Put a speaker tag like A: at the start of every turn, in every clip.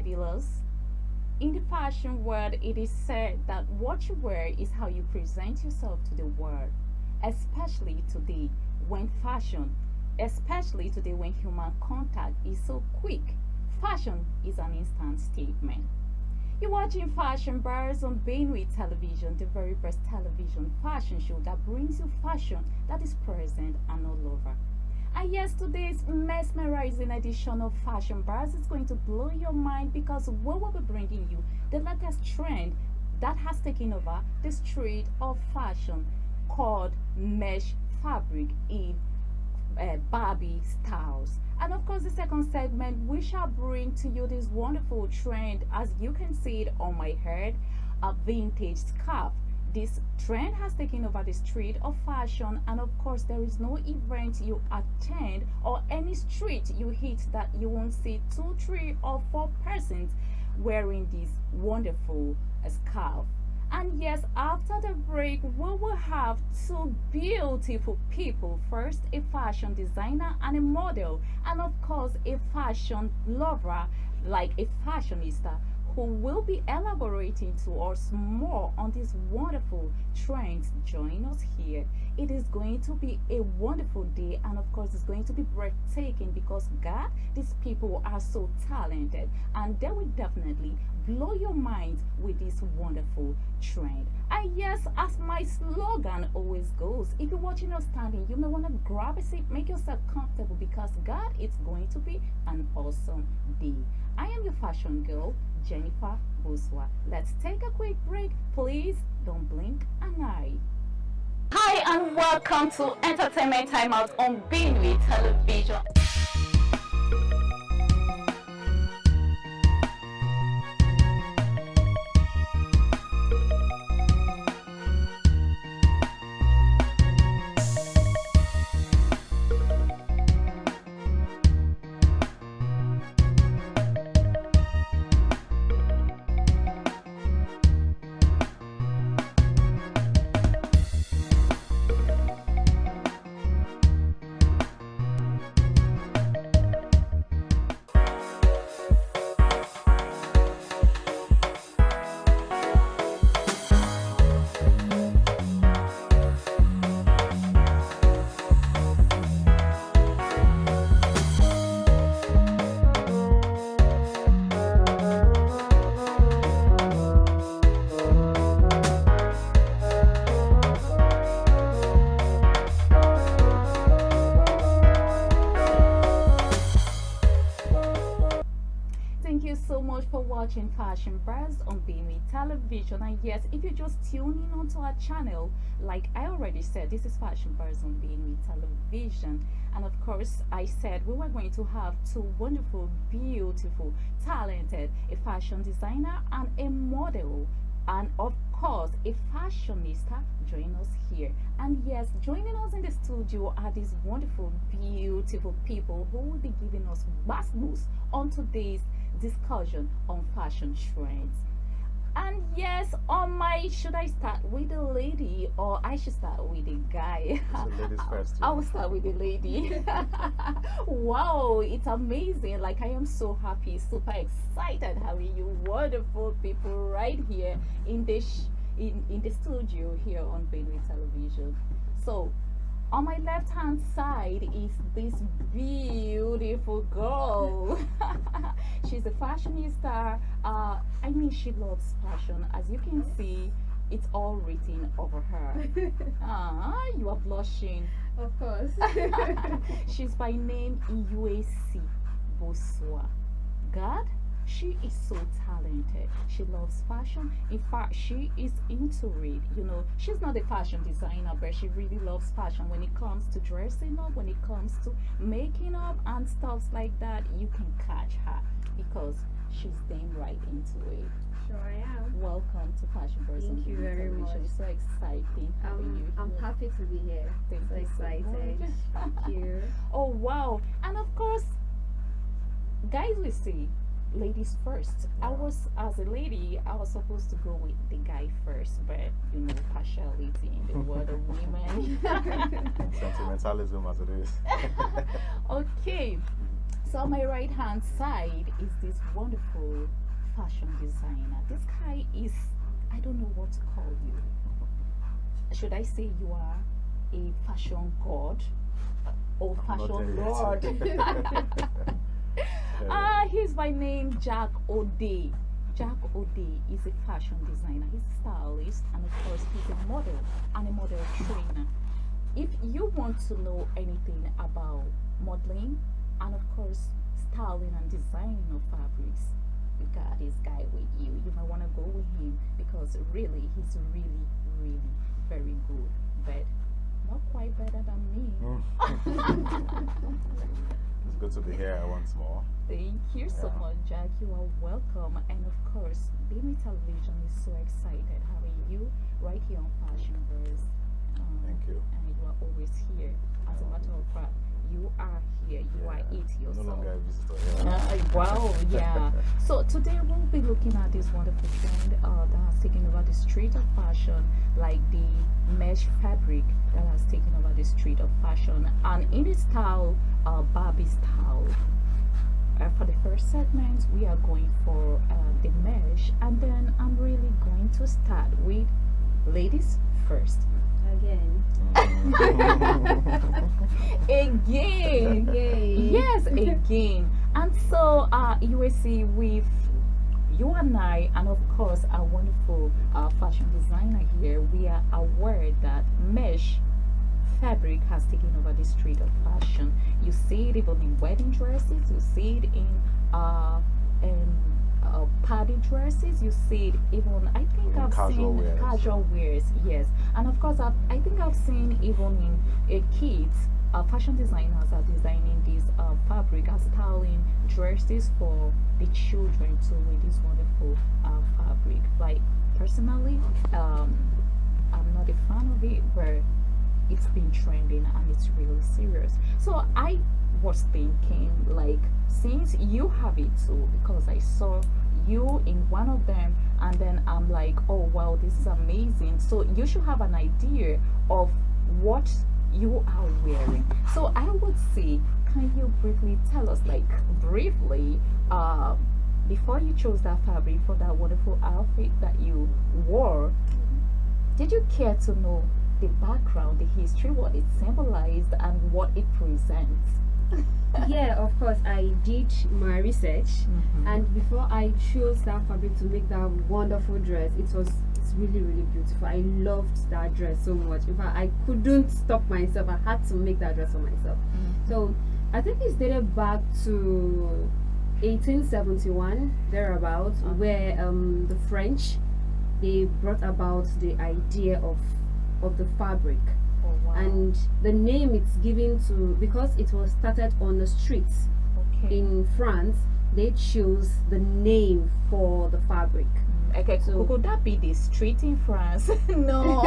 A: fabulous. In the fashion world, it is said that what you wear is how you present yourself to the world, especially today when human contact is so quick. Fashion is an instant statement. You're watching Fashion Bars on Bainway Television, the very best television fashion show that brings you fashion that is present and all over. And yes, today's mesmerizing edition of Fashion Bars is going to blow your mind because we will be bringing you the latest trend that has taken over the street of fashion called mesh fabric in Barbie styles. And of course, the second segment, we shall bring to you this wonderful trend. As you can see it on my head, a vintage scarf. This trend has taken over the street of fashion, and of course, there is no event you attend or any street you hit that you won't see two, three, or four persons wearing this wonderful scarf. And yes, after the break, we will have two beautiful people. First, a fashion designer and a model, and of course, a fashion lover, like a fashionista, who will be elaborating to us more on these wonderful trends. Join us here. It is going to be a wonderful day, and of course it's going to be breathtaking because God, these people are so talented, and they will definitely blow your mind with this wonderful trend. And yes, as my slogan always goes, if you're watching or standing, you may want to grab a seat, make yourself comfortable because God, it's going to be an awesome day. I am your fashion girl, Jennifer Boswa. Let's take a quick break. Please don't blink an eye. Hi and welcome to Entertainment Timeout on Bainway Television. Thank you so much for watching Fashion Bars on Bainway Television. And yes, if you're just tuning in onto our channel, like I already said, this is Fashion Bars on Bainway Television. And of course, I said we were going to have two wonderful, beautiful, talented, a fashion designer and a model. And of course, a fashionista join us here. And yes, joining us in the studio are these wonderful, beautiful people who will be giving us vast news on today's discussion on fashion trends. And yes, on my, should I start with the lady or I should start with the guy?
B: It's the ladies first.
A: I will start with the lady. Wow, it's amazing. Like I am so happy, super excited having you wonderful people right here in this in the studio here on Bainway Television. So on my left hand side is this beautiful girl. She's a fashionista. I mean, she loves fashion. As you can see, it's all written over her. Ah, you are blushing.
C: Of course.
A: She's by name UAC Boswa. God, she is so talented. She loves fashion. In fact, she is into it. You know, she's not a fashion designer, but she really loves fashion. When it comes to dressing up, when it comes to making up and stuff like that, you can catch her because she's damn right into it.
C: Sure I am.
A: Welcome to Fashion Bars.
C: Thank you very much.
A: It's so exciting having you
C: I'm
A: here.
C: happy to be here.
A: Thank
C: So
A: you so
C: excited.
A: much.
C: Thank you.
A: Oh wow. And of course, guys, we see ladies first. I was, as a lady, I was supposed to go with the guy first, but you know, partiality in the world of women.
B: Sentimentalism as it is.
A: Okay, So on my right hand side is this wonderful fashion designer. This guy is, I don't know what to call you. Should I say you are a fashion god? Old
B: Nothing
A: fashioned
B: yet.
A: god. Here's my name, Jack O'Day. Jack O'Day is a fashion designer. He's a stylist, and of course, he's a model and a model trainer. If you want to know anything about modeling and of course styling and designing of fabrics, you got this guy with you. You might want to go with him because really he's really, really very good. But not quite better than me.
B: It's good to be here once more.
A: Thank you so
B: Yeah.
A: much, Jack. You are welcome. And of course, Beamy Television is so excited having you right here on Fashion Verse.
B: Thank you.
A: And you are always here. As a matter of fact, you are here. You are it
B: No
A: yourself.
B: longer a visitor here.
A: Wow, yeah. So today we'll be looking at this wonderful trend that has taken over the street of fashion, like the mesh fabric that has taken over the street of fashion, and in its style, Barbie style. For the first segment, we are going for the mesh, and then I'm really going to start with ladies first.
C: Again.
A: Again.
C: Again.
A: Yes, again. And so you will see with you and I, and of course our wonderful fashion designer here, we are aware that mesh fabric has taken over the street of fashion. You see it even in wedding dresses, you see it in party dresses, you see it even, I think
B: Even
A: I've
B: casual
A: seen
B: wears.
A: casual wears, yes. And of course I think I've seen even in kids, fashion designers are designing these fabric and styling dresses for the children too with this wonderful fabric. Like personally, I'm not a fan of it, but it's been trending and it's really serious. So I was thinking, like, since you have it too, because I saw you in one of them, and then I'm like, oh wow, this is amazing. So you should have an idea of what you are wearing. So I would say, can you briefly tell us, like, briefly, before you chose that fabric for that wonderful outfit that you wore, did you care to know the background, the history, what it symbolized, and what it presents?
C: Yeah, of course, I did my research,
A: Mhm.
C: and before I chose that fabric to make that wonderful dress, it's really, really beautiful. I loved that dress so much. In fact, I couldn't stop myself. I had to make that dress for myself. So I think it's dated back to 1871 thereabouts, where the French, they brought about the idea of the fabric.
A: Oh, wow.
C: And the name it's given to, because it was started on the streets
A: Okay.
C: in France, they chose the name for the fabric.
A: Okay,
C: So-
A: could that be the street in France? No.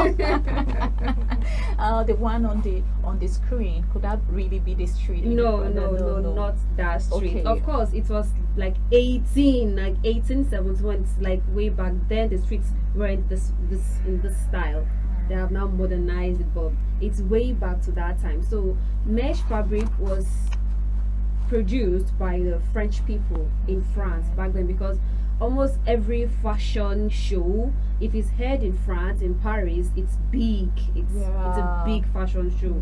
A: The one on the screen. Could that really be the street? in
C: No,
A: France?
C: no, not that street.
A: Okay.
C: Of course, it was like 1871. It's like way back then. The streets were in this style. They have now modernized it, but it's way back to that time. So mesh fabric was produced by the French people in France back then, because almost every fashion show, if it's held in France, in Paris, it's big. It's a
A: Yeah.
C: big fashion show.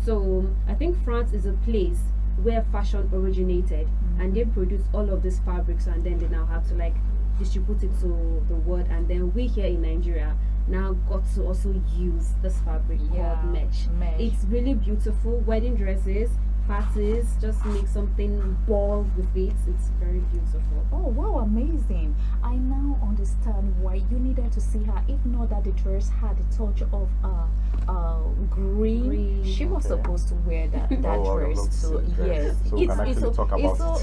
C: So I think France is a place where fashion originated, and they produce all of these fabrics, and then they now have to like distribute it to the world. And then we here in Nigeria now got to also use this fabric called mesh.
A: Mesh.
C: It's really beautiful. Wedding dresses, parties, just make something bold with it. It's very beautiful.
A: Oh wow, amazing. I now understand why you needed to see her. If not that the dress had a touch of green,
C: Green.
A: she was
B: Okay.
A: supposed to wear that
B: Oh, I would love
A: dress
B: to see
A: too.
B: the dress.
A: Yes.
B: So we can actually talk about
A: so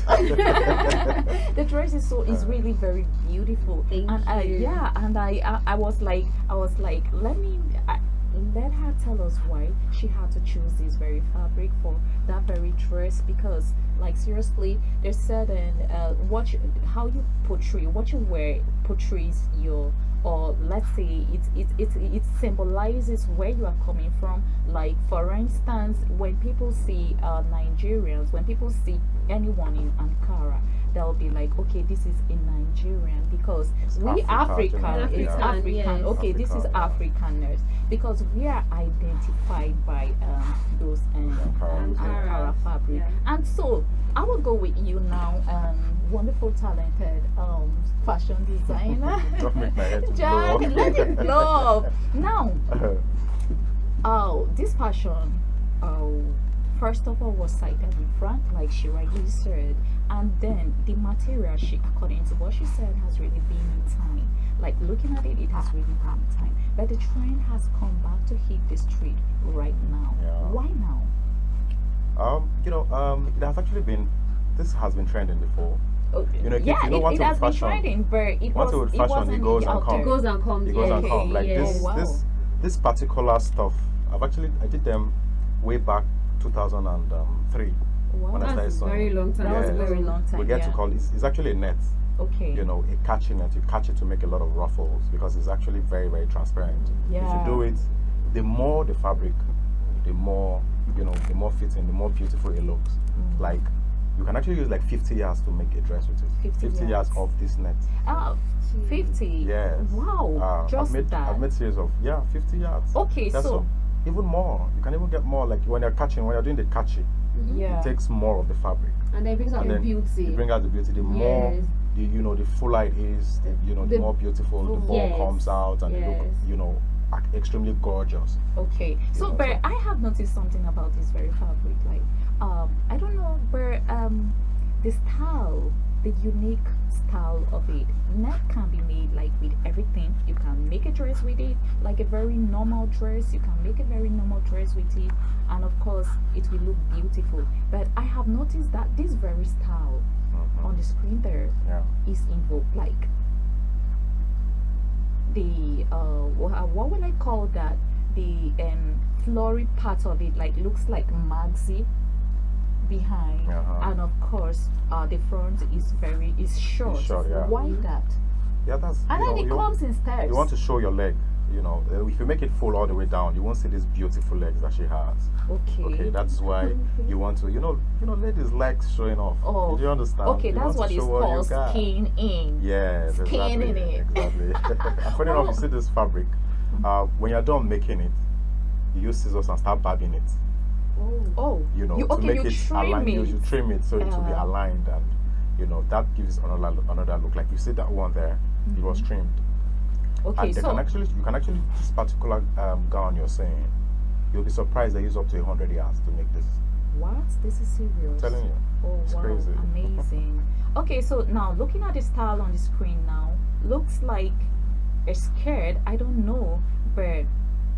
A: the dress is really very beautiful.
C: Thank
A: and
C: you.
A: yeah, and I was like let her tell us why she had to choose this very fabric for that very dress, because like seriously there's certain how you portray what you wear portrays your, or let's say it symbolizes where you are coming from. Like for instance, when people see Nigerians, when people see anyone in Ankara, they'll be like, okay, this is a Nigerian because
B: It's
A: we
B: African,
A: African, it's
C: African,
A: African.
C: yes.
A: Okay, this is
B: African, yeah.
A: Africanness because we are identified by those
B: Ankara,
A: Ankara fabric.
C: Yeah.
A: And so I will go with you now, wonderful, talented fashion designer.
B: Don't make my head
A: Jack,
B: blow.
A: let it blow. Now, this fashion, first of all, was cited in front, like she rightly said, and then the material, according to what she said, has really been in time. Like looking at it, it has really been in time. But the trend has come back to hit the street right now.
B: Yeah.
A: Why now?
B: It has actually been. This has been trending before.
A: Oh,
B: You know,
A: yeah,
B: you know,
A: it
B: once it
A: has been
B: fashion-
A: trending, but it
B: once it
A: was
B: with
A: it
B: fashion,
A: wasn't
B: it goes and
A: out
B: comes.
A: there.
C: It goes and comes.
B: It goes and
C: yeah.
B: comes. Like
C: yes.
A: Oh, wow.
B: this particular stuff. I did them way back 2003
A: Wow.
B: when I started
C: That's a
B: sewing.
C: very long time.
A: That was a
B: Yes.
A: very long time.
B: We get
A: yeah.
B: to call it's actually a net.
A: Okay.
B: You know, a catchy net. You catch it to make a lot of ruffles because it's actually very, very transparent. If
A: Yeah.
B: you do it, the more the fabric, the more the more fitting, the more beautiful it looks. Like you can actually use like 50 yards to make a dress with it.
A: 50
B: yards
A: yards.
B: of this net.
A: 50.
B: Yes.
A: Wow. Just that.
B: I've made series of 50 yards.
A: Okay,
B: That's
A: so
B: all. Even more. You can even get more. Like when you're doing the catchy,
A: yeah.
B: it takes more of the fabric.
C: And then it brings out
B: And
C: the
B: then
C: beauty.
B: You bring out the beauty. The more
C: Yes.
B: the fuller it is, the
C: The-
B: more beautiful the ball
C: Yes.
B: comes out, and it look
C: Yes.
B: extremely gorgeous.
A: Okay. So,
B: know,
A: but
B: so-
A: I have noticed something about this very fabric. Like, I don't know, but the style, the unique style of it, net can be made like with everything. You can make a dress with it, like a very normal dress. You can make a very normal dress with it, and of course, it will look beautiful. But I have noticed that this very style
B: Mhm.
A: on the screen there
B: Yeah.
A: is involved, like the what will I call that, the flory part of it, like looks like maxi behind,
B: Uh-huh.
A: and of course the front is short.
B: short, yeah.
A: Why that?
B: Yeah, that's.
A: And
B: you
A: then
B: know,
A: it
B: you-
A: comes in steps.
B: You want to show your leg. If you make it full all the way down, you won't see these beautiful legs that she has.
A: Okay.
B: Okay, that's why you want to, ladies like showing off.
A: Oh,
B: Do you understand?
A: Okay,
B: You
A: that's
B: want to
A: what is
B: show what you
A: called
B: got.
A: skin in.
B: Yes,
A: Skin in it.
B: Exactly. And funny enough, you see this fabric. When you're done making it, you use scissors and start babbing it.
A: Oh,
B: To
A: okay,
B: make
A: you
B: it
A: trim
B: aligned.
A: it.
B: You trim it so it will be aligned, and that gives another look. Like you see that one there, it was trimmed.
A: Okay,
B: And
A: so
B: you can actually this particular gown you're saying, you'll be surprised they use up to 100 yards to make this.
A: what? This is serious.
B: I'm telling you.
A: Oh
B: It's
A: wow,
B: crazy.
A: amazing. Okay, so now looking at the style on the screen now, looks like a skirt. I don't know, but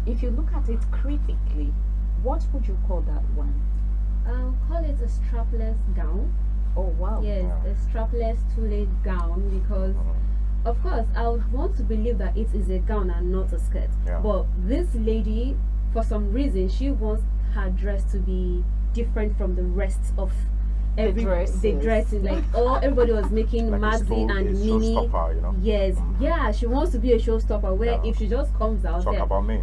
A: if you look at it critically, what would you call that one?
C: Call it a strapless gown.
A: Oh wow.
C: Yes,
B: Yeah.
C: a strapless two-leg gown because, of course, I would want to believe that it is a gown and not a skirt.
B: Yeah.
C: But this lady, for some reason, she wants her dress to be different from the rest of
A: The dresses.
C: The dresses. Like, everybody was making
B: Like
C: Maxi and
B: a
C: Mini.
B: showstopper,
C: Yes, yeah, she wants to be a showstopper. Where
B: Yeah.
C: if she just comes out
B: Talk
C: there,
B: about me.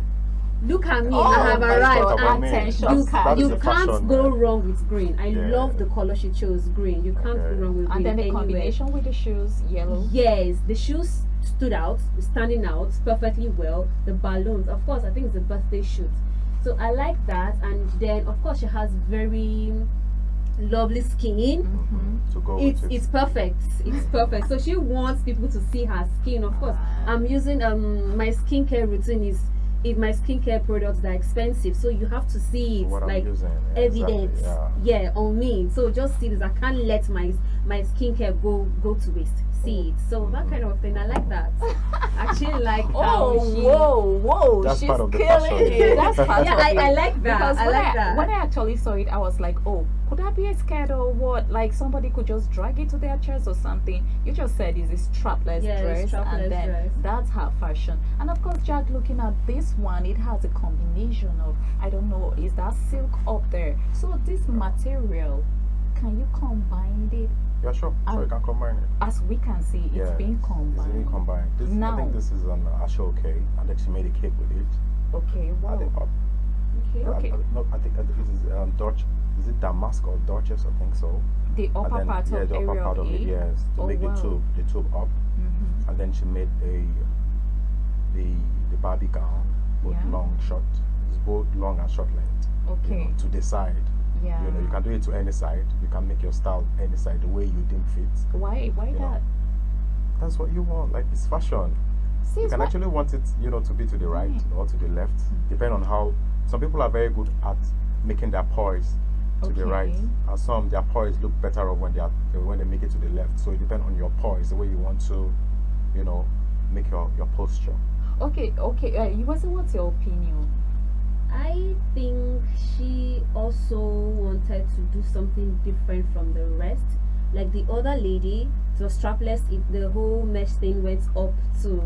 C: look at me,
A: Oh,
C: I have
A: my
C: arrived.
A: God,
B: about
C: And
B: me.
A: attention.
C: you
B: That
C: can't,
B: is
C: you
B: the
C: can't
B: fashion,
C: go
B: man.
C: wrong with green. I
B: Yeah.
C: love the color she chose, green. You can't
B: Okay.
C: go wrong with green
A: And then the
C: anywhere.
A: combination with the shoes, yellow.
C: Yes, the shoes stood out, standing out perfectly well. The balloons, of course, I think it's a birthday shoot. So I like that. And then, of course, she has very lovely skin.
B: To go with it.
C: It's perfect. It's perfect. So she wants people to see her skin. Of course, I'm using my skincare routine is my skincare products that are expensive, so you have to see it
B: What I'm
C: like
B: using, yeah,
C: evidence.
B: exactly,
C: Yeah, on me. So just see this. I can't let my skincare go to waste. See it. So that kind of thing. I like that. I actually like how
A: Oh,
C: she.
A: whoa,
B: That's
A: she's
B: part of the
A: killing
B: fashion.
A: it. That's part
C: Yeah,
A: of it.
C: I like that.
A: Because
C: I like that.
A: when I actually saw it, I was like, oh, could that be a skirt or what? Like somebody could just drag it to their chest or something. You just said it's a strapless
C: Yes,
A: dress,
C: strapless
A: and then
C: dress.
A: that's her fashion. And of course, Jack, looking at this one, it has a combination of, I don't know, is that silk up there? So this material, can you combine it?
B: Yeah, sure. So you can combine it.
A: As we can see, it's
B: Yeah,
A: being combined.
B: It's being combined. I
A: Now-
B: think this is an Ashoke, and then she made a cake with it.
A: Okay,
B: I
A: wow.
B: think,
A: Okay.
B: no, I think it is Dutch. Is it Damask or Duchess? I think so.
A: The upper
B: and then
A: part
B: yeah,
A: of
B: the upper
A: area
B: part
A: of
B: of it,
A: A?
B: yes, to
A: Oh,
B: make
A: wow.
B: the tube up,
A: Mm-hmm.
B: and then she made the Barbie gown, both
A: Yeah.
B: long, short. It's both long and short length.
A: Okay.
B: To the side.
A: Yeah.
B: You can do it to any side. You can make your style any side the way you deem fit.
A: Why
B: you know.
A: that?
B: That's what you want. Like, it's fashion.
A: See,
B: You
A: it's
B: can
A: what-
B: actually want it, to be to the right or to the left, depending on how. Some people are very good at making their poise to the right,
A: Okay.
B: and some their poise look better off when they make it to the left. So it depends on your poise, the way you want to, make your posture.
A: Okay. What's your opinion?
C: I think she also wanted to do something different from the rest. Like the other lady, it was strapless. The whole mesh thing went up to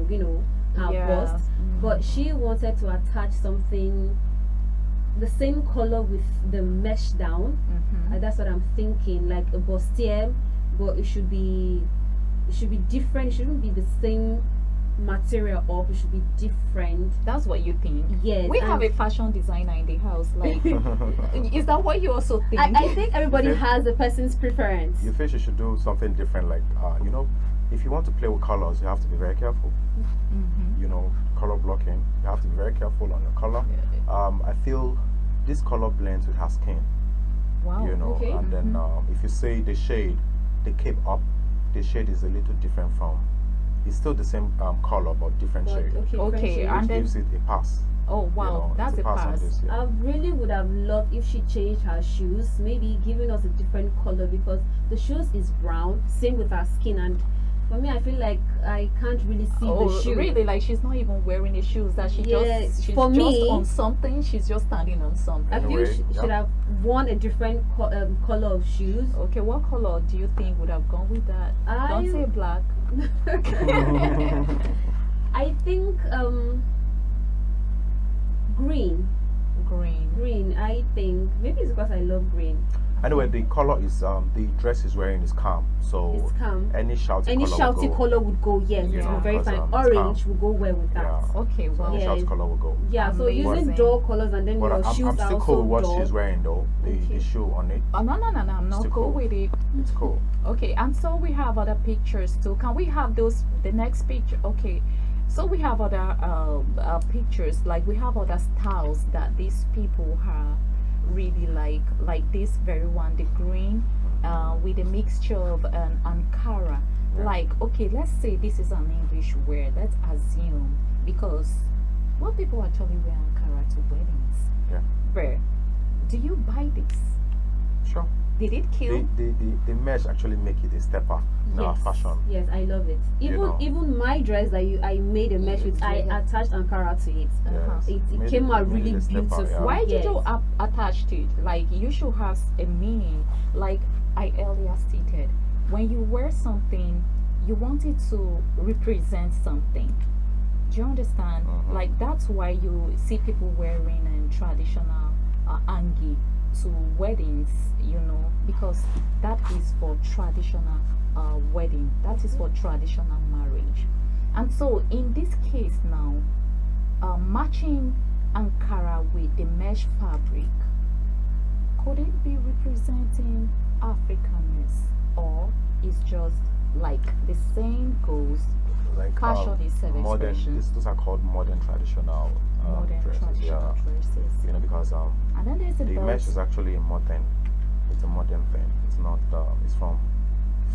C: her
A: Yeah.
C: bust, but she wanted to attach something the same color with the mesh down.
A: Mm-hmm.
C: That's what I'm thinking, like a bustier, but it should be different. It shouldn't be the same material up. It should be different.
A: That's what you think.
C: Yes,
A: We have
C: and-
A: a fashion designer in the house. Like, is that what you also think?
C: I think everybody
B: Okay.
C: has a person's preference.
B: You feel you should do something different, like if you want to play with colors, you have to be very careful.
A: Mm-hmm.
B: Color blocking, you have to be very careful on your color. I feel this color blends with her skin.
A: Wow.
C: Okay.
B: And then if you say the shade, the cape up, the shade is a little different from. It's still the same color but different
C: But,
B: shade,
C: okay,
A: Okay,
C: friendship.
A: and
B: which
A: then-
B: gives it a pass.
A: Oh wow,
B: It's
A: that's a
B: on
A: pass.
B: this, yeah.
C: I really would have loved if she changed her shoes, maybe giving us a different color, because the shoes is brown, same with her skin, and for me I feel like I can't really see
A: Oh,
C: the shoe.
A: really? Like she's not even wearing the shoes. That she's
C: For
A: just
C: me-
A: on something. She's just standing on something.
C: I feel
B: Anyway,
C: she
B: yeah.
C: should have worn a different color of shoes.
A: Okay, what color do you think would have gone with that? Don't say black.
C: I think green.
A: Green.
C: I think maybe it's because I love green.
B: Anyway, the color is the dress is wearing is calm, so
C: It's calm.
B: any shouty
C: Any
B: color
C: shouty
B: will go.
C: color would go. Yes, it
A: Yeah,
C: will be very
B: because,
C: fine.
B: it's
C: Orange
B: calm.
C: will go well with that.
B: Yeah.
A: Okay,
B: So
A: wow.
B: any
C: Yeah.
B: shouty color will go.
C: Yeah, so
A: Amazing.
C: using dull colors and then
B: But
C: your
B: I'm
C: shoes are
B: still
C: also
B: cool with what
C: dull.
B: she's wearing though.
C: Okay.
B: The shoe on it,
A: Oh no, I'm not
B: Still
A: cool
B: cool.
A: with it.
B: it's cool.
A: Okay, and so we have other pictures too. Can we have those? The next picture. Okay, so we have other pictures. Like we have other styles that these people have really like this very one, the green, with a mixture of an Ankara.
B: Yeah.
A: Like, okay, let's say this is an English word. Let's assume, because what people actually wear Ankara to weddings.
B: Yeah.
A: Where do you buy this?
B: Sure.
A: Did it kill?
B: The mesh actually make it a stepper in our
C: Yes.
B: fashion.
C: Yes, I love it.
B: You know.
C: Even my dress that I made a mesh with, I attached Ankara to it.
A: Uh-huh.
B: Yes.
C: It
B: Made
C: came out
B: made
C: really
B: a stepper,
C: beautiful.
B: yeah.
A: Why did you
C: Yes.
A: attach to it? Like, you should have a meaning. Like I earlier stated, when you wear something, you want it to represent something. Do you understand?
B: Mhm.
A: Like, that's why you see people wearing traditional angi to weddings, because that is for traditional wedding. That is for traditional marriage. And so in this case now, matching Ankara with the mesh fabric, could it be representing Africanness, or is just like the same goes?
B: Like
A: Fashion is self-expression.
B: Those are called modern traditional
A: Modern
B: dresses.
A: traditional
B: Yeah.
A: dresses.
B: Because
A: And then there's a
B: the
A: belt.
B: mesh is actually a modern. It's a modern thing. It's not. It's from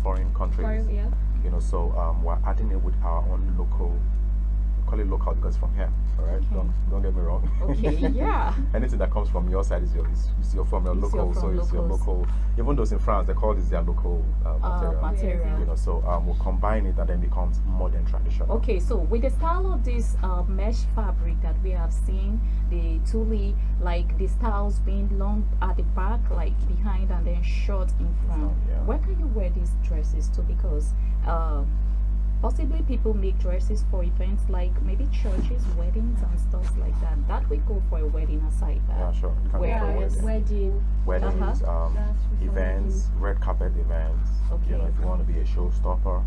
B: foreign countries.
C: Yeah.
B: So we're adding it with our own local. We call it local because it's from here. All right.
A: Okay.
B: Don't get me wrong.
A: Okay, yeah.
B: Anything that comes from your side is your from your
A: It's your
B: local. So
A: from
B: it's your
A: locals.
B: local. Even those in France, they call this their local material.
A: Material.
B: So we'll combine it and then becomes modern traditional.
A: Okay, so with the style of this mesh fabric that we have seen, the tulle, like the styles being long at the back, like behind, and then short in front,
B: Yeah.
A: where can you wear these dresses to? Because possibly people make dresses for events like maybe churches, weddings, and stuff like that. That we go for a wedding aside.
B: Yeah, sure. It can be
A: Where-
B: for
C: Yeah,
B: wedding.
C: wedding.
B: Weddings,
C: That's for
B: events, red carpet events.
A: Okay.
B: If you want to be a showstopper,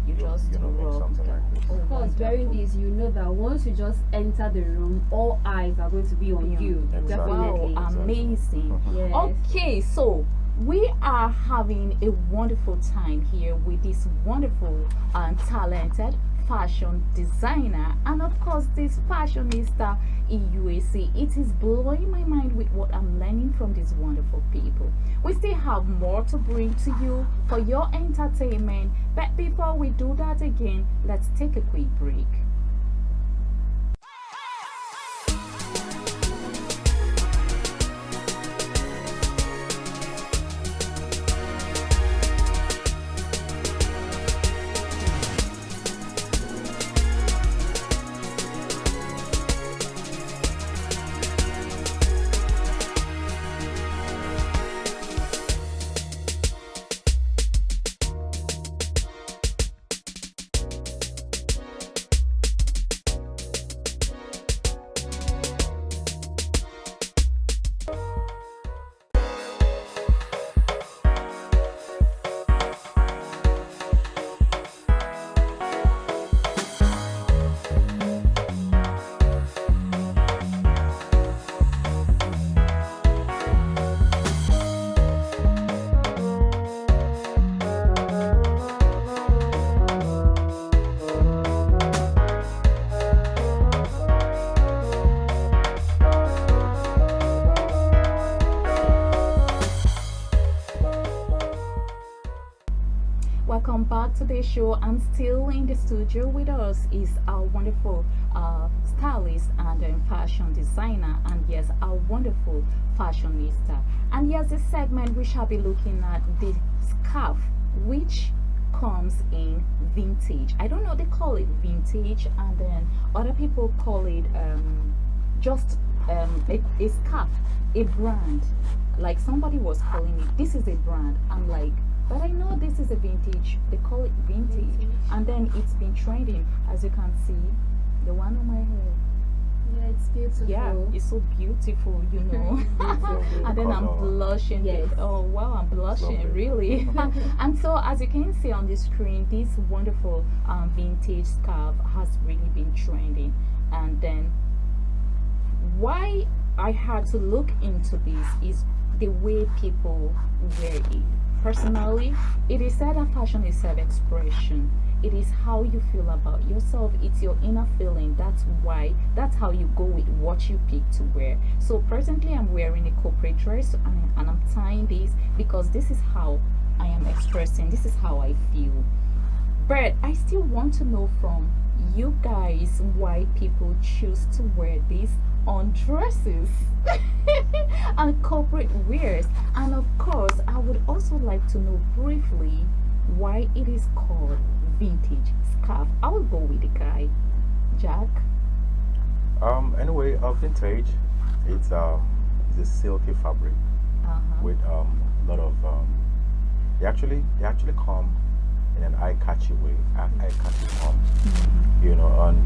A: You just
B: make
A: rock
B: something
A: that.
B: like this.
A: Oh,
C: Of course, wearing
A: wonderful.
C: this, you know that once you just enter the room, all eyes are going to be on
A: Yeah.
C: you.
B: Exactly.
C: Definitely.
A: Wow, amazing.
C: Yes.
A: Okay, so we are having a wonderful time here with this wonderful and talented fashion designer, and of course this fashionista in UAC. It is blowing my mind with what I'm learning from these wonderful people. We still have more to bring to you for your entertainment, but before we do that again, let's take a quick break. Welcome back to the show. I'm still in the studio. With us is our wonderful stylist and fashion designer, and yes, our wonderful fashionista. And yes, this segment we shall be looking at the scarf, which comes in vintage. I don't know, they call it vintage, and then other people call it just a scarf, a brand. Like somebody was calling it, this is a brand. I'm like, but I know this is a vintage. They call it vintage. And then it's been trending, as you can see, the one on my head.
C: Yeah, it's beautiful.
A: Yeah, it's so beautiful, you know. And then I'm blushing.
C: Yes.
A: Oh wow, I'm blushing,
B: Lovely.
A: really. And so, as you can see on the screen, this wonderful vintage scarf has really been trending. And then, why I had to look into this is the way people wear it. Personally, it is said that fashion is self-expression. It is how you feel about yourself. It's your inner feeling. That's how you go with what you pick to wear. So presently I'm wearing a corporate dress, and I'm tying this because this is how I am expressing. This is how I feel. But I still want to know from you guys why people choose to wear this on dresses and corporate wears. And of course, I would also like to know briefly why it is called vintage scarf. I will go with the guy, Jack.
B: Anyway, vintage, it's a silky fabric with a lot of they actually come in an eye-catchy way, eye-catchy form, you know, and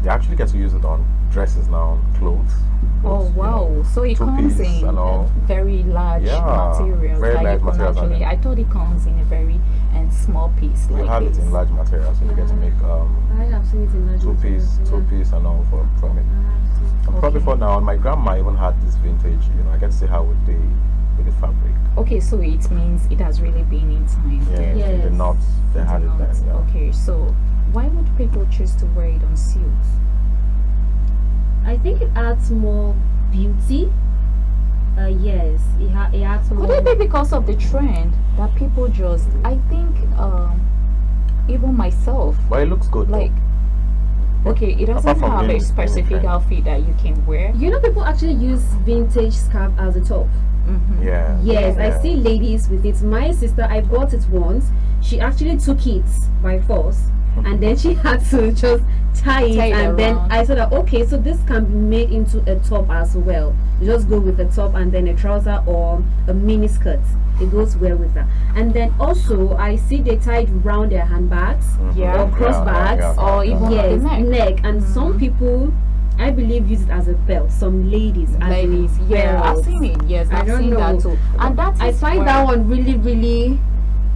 B: they actually get to use it on dresses now, clothes.
A: Oh wow!
B: You know,
A: So it comes
B: two-piece
A: in
B: and all.
A: very large materials.
B: very
A: like
B: large
A: you can
B: materials, and
A: actually, I thought it comes in a very small piece
B: You
A: like
B: have
A: this.
B: it in large materials, so you get to make
C: I have seen it in large
B: two-piece and all from it. And probably for now, my grandma even had this vintage. You know, I get to see how with the fabric.
A: Okay, so it means it has really been in time.
B: Yeah,
C: Yes.
B: the knots they had it then. Yeah.
A: Okay, so why would people choose to wear it on suits?
C: I think it adds more beauty. Yes, it adds more.
A: Could it be because of the trend that people just? I think even myself,
B: But it looks good.
A: like, okay, it doesn't
B: Apart from
A: have a
B: being
A: specific
B: trend.
A: outfit that you can wear.
C: You know, people actually use vintage scarf as a top.
B: Yeah.
C: Yes,
B: yeah.
C: I see ladies with it. My sister, I bought it once. She actually took it by force, and then she had to just tie it. And then
A: around.
C: I said, that, okay, so this can be made into a top as well. You just go with the top and then a trouser or a mini skirt. It goes well with that. And then also, I see they tied around their handbags
A: Yeah.
C: or crossbags.
A: Or even
C: Yes,
A: the neck.
C: And some people, I believe, use it as a belt. Some ladies,
A: Ladies,
C: as a
A: yeah, I've
C: belt.
A: seen it. Yes,
C: I
A: I've
C: don't
A: seen
C: know.
A: that too. And that
C: I
A: is
C: find
A: where-
C: that one really, really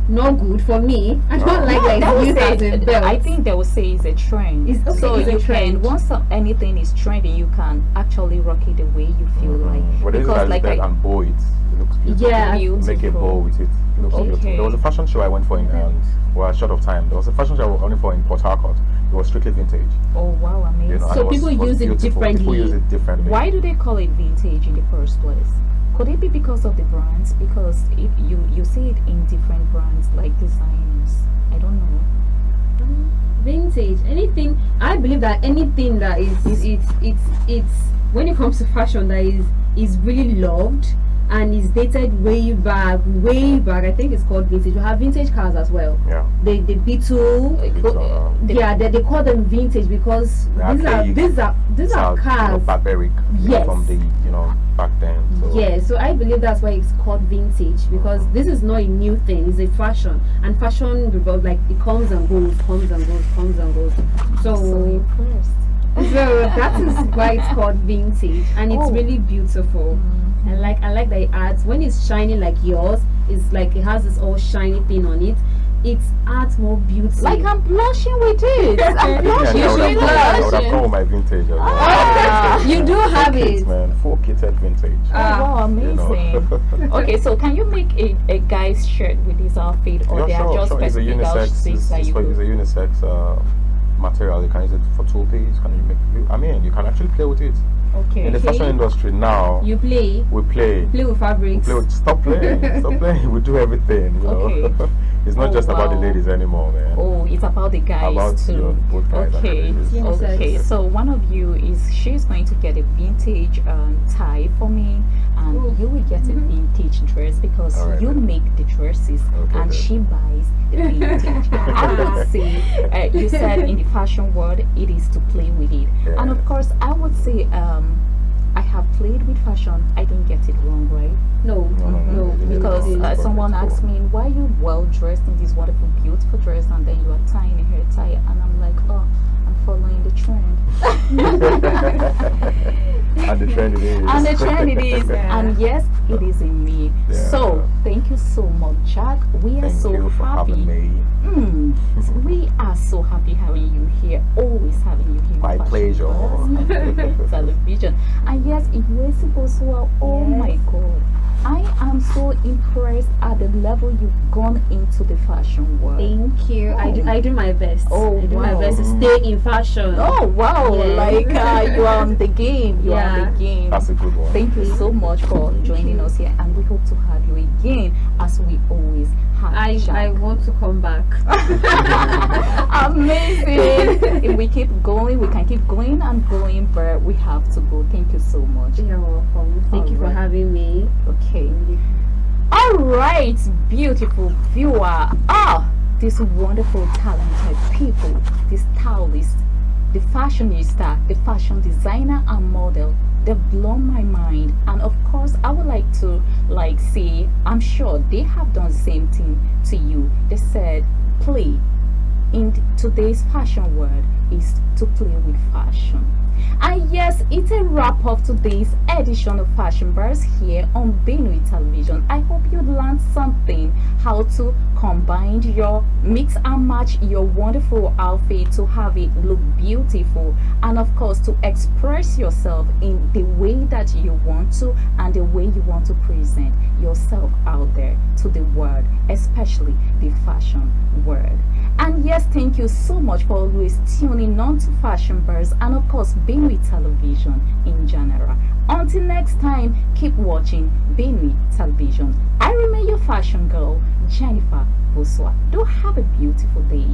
C: not good for me. I don't like
A: They will
C: used
A: say
C: as a belt.
A: I think they will say it's a trend.
C: It's okay,
A: so
C: it's a
A: you
C: trend.
A: can once anything is trending, you can actually rock it the way you feel like.
B: But
A: Because like
B: and bow it. It looks beautiful.
C: Yeah.
B: Make a bow with it. It looks beautiful. There was a fashion show I went for in well, short of time. There was a fashion show I went only for in Port Harcourt. It was strictly vintage.
A: Oh wow, amazing.
B: You know,
C: So
B: and
C: people use it differently.
B: People use it differently.
A: Why do they call it vintage in the first place? Could it be because of the brands? Because if you see it in different brands like designers. I don't know.
C: Vintage, anything. I believe that anything that is it's when it comes to fashion that is really loved and is dated way back. I think it's called vintage. We have vintage cars as well.
B: Yeah.
C: The Beetle. They call them vintage because these are cars.
B: Barbaric.
C: Yes.
B: From the back then. So.
C: Yeah, so I believe that's why it's called vintage because this is not a new thing; it's a fashion, and fashion revolves like it comes and goes.
A: So impressed.
C: So that is why it's called vintage, and it's really beautiful. I like that it adds when it's shining like yours. It's like it has this all shiny thing on it. It adds more beauty.
A: Like I'm blushing with it. I'm blushing.
B: I would have called my vintage as well.
C: You do have it,
B: man. Full kitted vintage.
A: Oh, wow, amazing. Okay, so can you make a guy's shirt with this outfit, or they are just specific outfits that you could?
B: It's a unisex material. You can use it for two-piece. You can actually play with it.
A: Okay.
B: In the fashion industry now,
C: we play
B: with
C: fabrics.
B: Stop playing. We do everything. You know?
A: Okay.
B: It's not just about the ladies anymore, man.
A: Oh, it's about the guys too.
B: Both guys
A: okay. Okay. So one of you she's going to get a vintage tie for me, and you will get a vintage dress because you make the dresses and she buys the vintage. I would say you said in the fashion world it is to play with it, and of course I would say I have played with fashion. I didn't get it wrong, right?
C: No.
A: Because someone asked me, why are you well dressed in this wonderful, beautiful dress, and then you are tying a hair tie, and I'm like, oh, I'm following the trend.
B: And the trend it is.
A: And the trend it is. And yes, it is in me.
B: Yeah.
A: So thank you so much, Jack. We are so
B: you for
A: happy.
B: Having me.
A: We are so happy having you here. Always having you here.
B: My pleasure.
A: Television. And yes, it was well. Oh my God. I am so impressed at the level you've gone into the fashion world.
C: Thank you. I do my best.
A: Oh,
C: I do my best to stay in fashion.
A: Oh wow!
C: Yeah.
A: Like you are on the game. You are on the game.
B: That's a good one.
A: Thank you so much for joining us here, and we hope to have you again, as we always have.
C: I want to come back.
A: Amazing! If we keep going, we can keep going and going, but we have to go. Thank you so much.
C: You're welcome. Thank you for having me.
A: Okay. All right, beautiful viewer. These wonderful, talented people, the stylist, the fashionista, the fashion designer and model, they've blown my mind. And of course, I would like to say, I'm sure they have done the same thing to you. They said, play in today's fashion world is to play with fashion. And yes, it's a wrap of today's edition of Fashion Bars here on Benue Television. I hope you learned something, how to combine your mix and match your wonderful outfit to have it look beautiful, and of course to express yourself in the way that you want to and the way you want to present yourself out there to the world, especially the fashion world. And yes, thank you so much for always tuning on to Fashion Bars and of course Benue Television in general. Until next time, keep watching Benue Television. I remain your fashion girl, Jennifer Boswa. Do have a beautiful day.